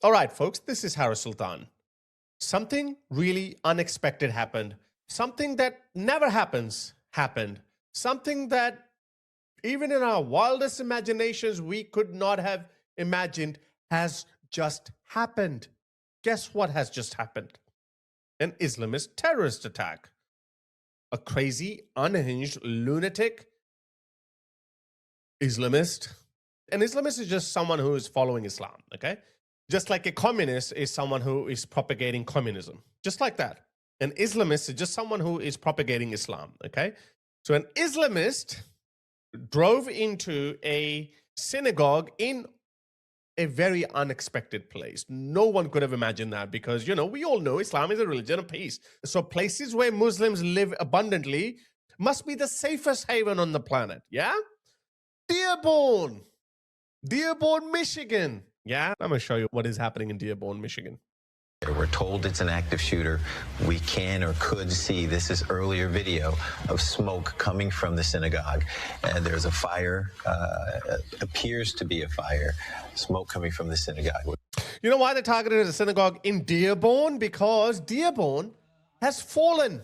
All right, folks, this is Harris Sultan. Something really unexpected happened. Something that never happened. Something that even in our wildest imaginations we could not have imagined has just happened. Guess what has just happened? An Islamist terrorist attack. A crazy, unhinged, lunatic Islamist. An Islamist is just someone who is following Islam, okay? Just like a communist is someone who is propagating communism. Just like that. An Islamist is just someone who is propagating Islam, okay? So an Islamist drove into a synagogue in a very unexpected place. No one could have imagined that because, we all know Islam is a religion of peace. So places where Muslims live abundantly must be the safest haven on the planet, yeah? Dearborn, Michigan. Yeah, I'm going to show you what is happening in Dearborn, Michigan. We're told it's an active shooter. We can or could see, this is earlier video of smoke coming from the synagogue. And there's a fire, appears to be a fire, smoke coming from the synagogue. You know why they targeted a synagogue in Dearborn? Because Dearborn has fallen.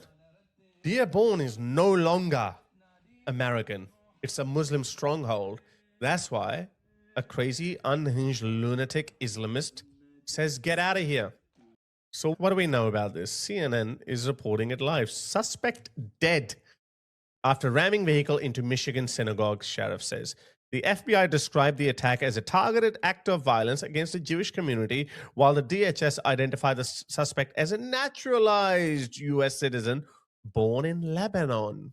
Dearborn is no longer American. It's a Muslim stronghold. That's why a crazy, unhinged, lunatic Islamist says, get out of here. So what do we know about this? CNN is reporting it live. Suspect dead after ramming vehicle into Michigan synagogue, sheriff says. The FBI described the attack as a targeted act of violence against the Jewish community, while the DHS identified the suspect as a naturalized U.S. citizen born in Lebanon.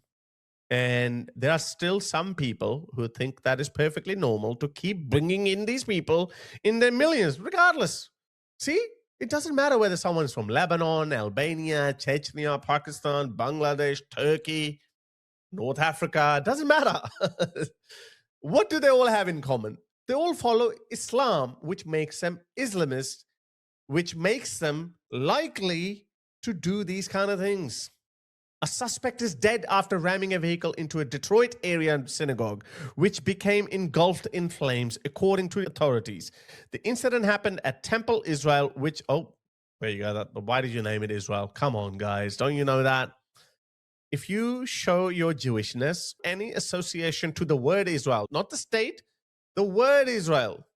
And there are still some people who think that is perfectly normal to keep bringing in these people in their millions, regardless. See? It doesn't matter whether someone's from Lebanon, Albania, Chechnya, Pakistan, Bangladesh, Turkey, North Africa. It doesn't matter. What do they all have in common? They all follow Islam, which makes them Islamist, which makes them likely to do these kind of things. A suspect is dead after ramming a vehicle into a Detroit area synagogue, which became engulfed in flames, according to authorities. The incident happened at Temple, Israel, which, there you go. Why did you name it Israel? Come on, guys. Don't you know that? If you show your Jewishness, any association to the word Israel, not the state, the word Israel,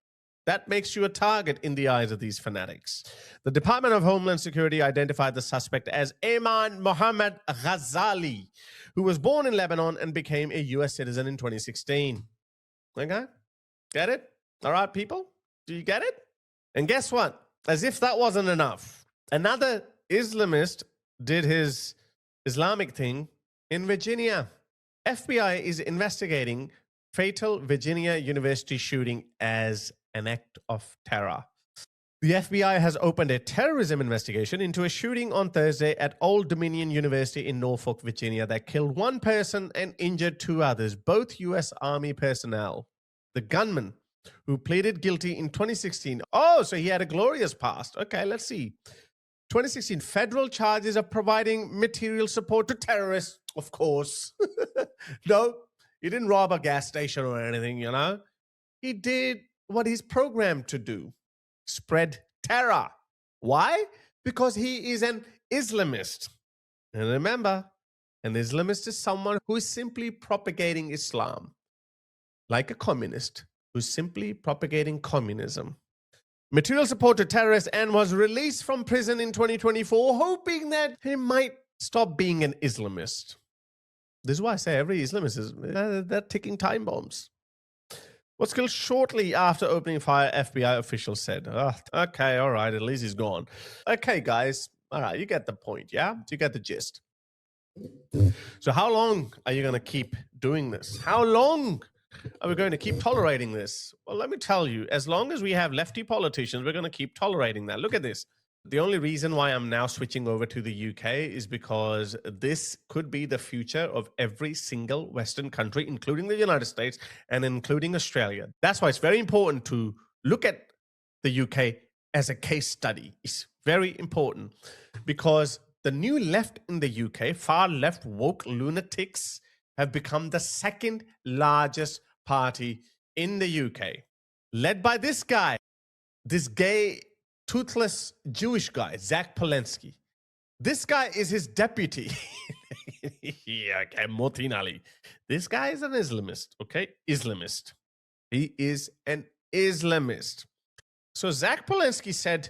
that makes you a target in the eyes of these fanatics. The Department of Homeland Security identified the suspect as Ayman Mohammed Ghazali, who was born in Lebanon and became a U.S. citizen in 2016. Okay? Get it? All right, people? Do you get it? And guess what? As if that wasn't enough, another Islamist did his Islamic thing in Virginia. FBI is investigating fatal Virginia University shooting as an act of terror. The FBI has opened a terrorism investigation into a shooting on Thursday at Old Dominion University in Norfolk, Virginia that killed one person and injured two others, both U.S. Army personnel. The gunman, who pleaded guilty in 2016. Oh, so he had a glorious past. Okay, let's see. 2016, federal charges of providing material support to terrorists, of course. No, he didn't rob a gas station or anything, He did what he's programmed to do, spread terror. Why? Because he is an Islamist. And remember, an Islamist is someone who is simply propagating Islam, like a communist who's simply propagating communism. Material support to terrorists, and was released from prison in 2024, hoping that he might stop being an Islamist. This is why I say every Islamist is they're ticking time bombs. Was killed shortly after opening fire, FBI officials said. Okay, all right, at least he's gone. Okay, guys, all right, you get the point, yeah? You get the gist. So how long are you going to keep doing this? How long are we going to keep tolerating this? Well, let me tell you, as long as we have lefty politicians, we're going to keep tolerating that. Look at this. The only reason why I'm now switching over to the UK is because this could be the future of every single Western country, including the United States and including Australia. That's why it's very important to look at the UK as a case study. It's very important because the new left in the UK, far left woke lunatics, have become the second largest party in the UK, led by this guy, this gay toothless Jewish guy, Zach Polanski. This guy is his deputy. Yeah, okay, Motin Ali. This guy is an Islamist, okay? Islamist. He is an Islamist. So Zach Polanski said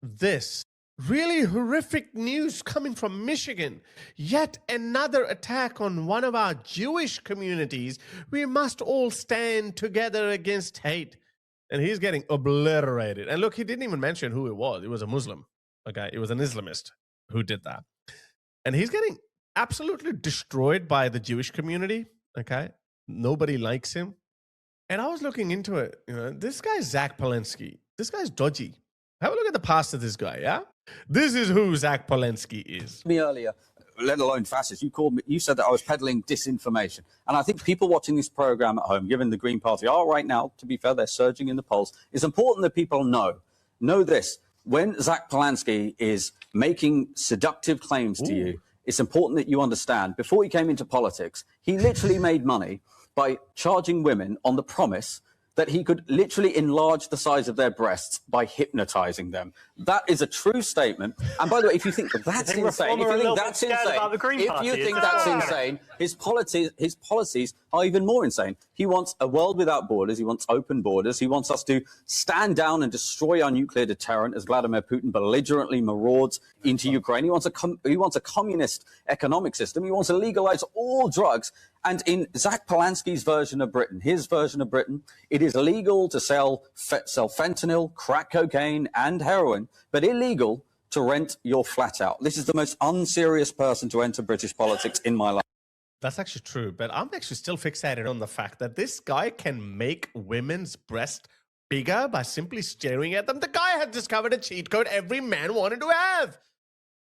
this. Really horrific news coming from Michigan. Yet another attack on one of our Jewish communities. We must all stand together against hate. And he's getting obliterated. And look, he didn't even mention who it was. It was a Muslim. Okay, it was an Islamist who did that. And he's getting absolutely destroyed by the Jewish community. Okay, nobody likes him. And I was looking into it. You know, this guy, Zach Polanski, this guy's dodgy. Have a look at the past of this guy, yeah? This is who Zach Polanski is. Me earlier, let alone fascist, you said that I was peddling disinformation. And I think people watching this program at home, given the Green Party are right now, to be fair, they're surging in the polls. It's important that people know this. When Zach Polanski is making seductive claims to you, it's important that you understand, before he came into politics, he literally made money by charging women on the promise that he could literally enlarge the size of their breasts by hypnotizing them. That is a true statement. And by the way, if you think that's insane, his policies are even more insane. He wants a world without borders. He wants open borders. He wants us to stand down and destroy our nuclear deterrent as Vladimir Putin belligerently marauds into Ukraine. He wants a communist economic system. He wants to legalize all drugs. And in Zach Polanski's version of Britain, his version of Britain, it is legal to sell fentanyl, crack cocaine, and heroin, but illegal to rent your flat out. This is the most unserious person to enter British politics in my life. That's actually true, but I'm actually still fixated on the fact that this guy can make women's breasts bigger by simply staring at them. The guy had discovered a cheat code every man wanted to have.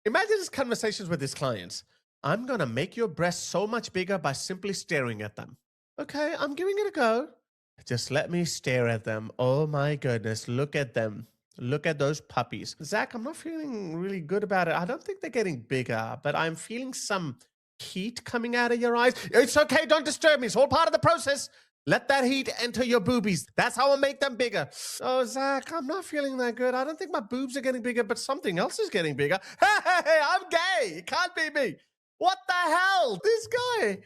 Imagine his conversations with his clients. I'm going to make your breasts so much bigger by simply staring at them. Okay, I'm giving it a go. Just let me stare at them. Oh my goodness, look at them. Look at those puppies. Zach, I'm not feeling really good about it. I don't think they're getting bigger, but I'm feeling some heat coming out of your eyes. It's okay, don't disturb me. It's all part of the process. Let that heat enter your boobies. That's how I'll make them bigger. Oh, Zach, I'm not feeling that good. I don't think my boobs are getting bigger, but something else is getting bigger. Hey, I'm gay. It can't be me. What the hell? This guy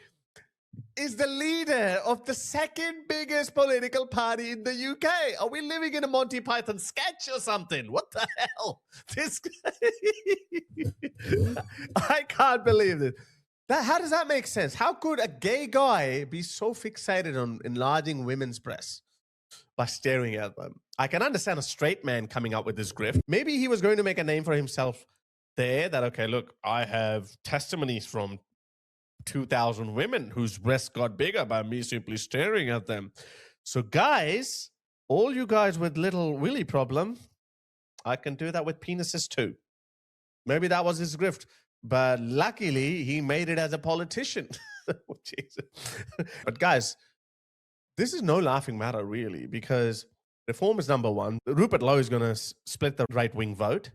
is the leader of the second biggest political party in the UK. Are we living in a Monty Python sketch or something? What the hell? This guy. I can't believe this. How does that make sense? How could a gay guy be so fixated on enlarging women's breasts by staring at them? I can understand a straight man coming up with this grift. Maybe he was going to make a name for himself there that, okay, look, I have testimonies from 2,000 women whose breasts got bigger by me simply staring at them. So guys, all you guys with little willy problem, I can do that with penises too. Maybe that was his grift, but luckily he made it as a politician. But guys, this is no laughing matter really, because reform is number one. Rupert Lowe is going to split the right-wing vote.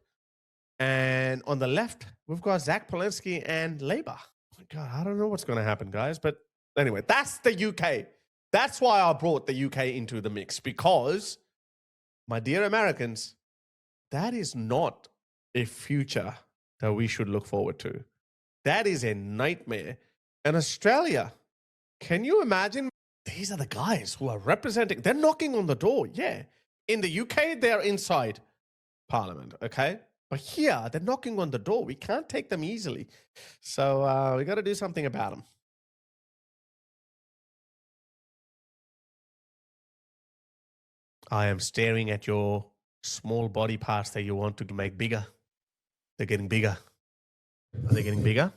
And on the left, we've got Zach Polanski and Labour. Oh my God, I don't know what's going to happen, guys. But anyway, that's the UK. That's why I brought the UK into the mix, because, my dear Americans, that is not a future that we should look forward to. That is a nightmare. And Australia, can you imagine? These are the guys who are representing. They're knocking on the door, yeah. In the UK, they're inside Parliament, okay? But here, they're knocking on the door. We can't take them easily. So we got to do something about them. I am staring at your small body parts that you want to make bigger. They're getting bigger. Are they getting bigger?